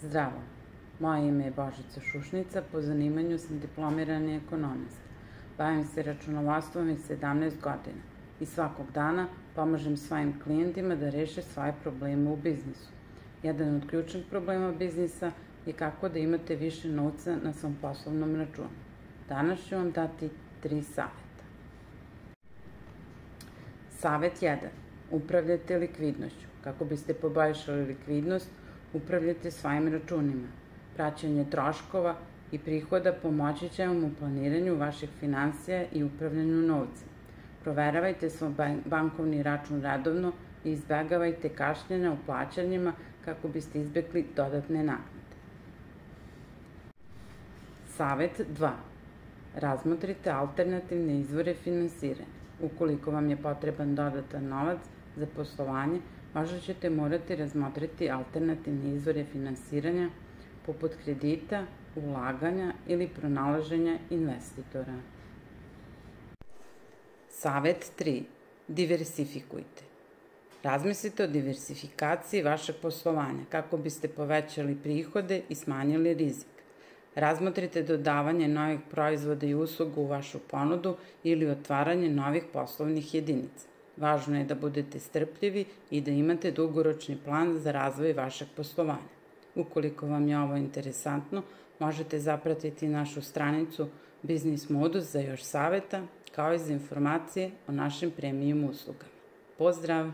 Zdravo, moje ime je Božica Šušnica, po zanimanju sam diplomirani ekonomista. Bavim se računovodstvom već 17 godina i svakog dana pomažem svojim klijentima da reše svoje probleme u biznisu. Jedan od ključnih problema biznisa je kako da imate više novca na svom poslovnom računu. Danas ću vam dati 3 saveta. Savet 1. Upravljajte likvidnošću. Kako biste poboljšali likvidnost, upravljajte svojim računima. Praćenje troškova i prihoda pomoći će vam u planiranju vaših finansija i upravljanju novcem. Proveravajte svoj bankovni račun redovno i izbegavajte kašnjenja u plaćanjima kako biste izbegli dodatne naknade. Savet 2. Razmotrite alternativne izvore finansiranja. Ukoliko vam je potreban dodatan novac za poslovanje, možda ćete morati razmotriti alternativne izvore finansiranja poput kredita, ulaganja ili pronalaženja investitora. Savet 3. Diversifikujte. Razmislite o diversifikaciji vašeg poslovanja kako biste povećali prihode i smanjili rizik. Razmotrite dodavanje novih proizvoda i usluga u vašu ponudu ili otvaranje novih poslovnih jedinica. Važno je da budete strpljivi i da imate dugoročni plan za razvoj vašeg poslovanja. Ukoliko vam je ovo interesantno, možete zapratiti našu stranicu Biznis Modus za još saveta, kao i za informacije o našim premium uslugama. Pozdrav!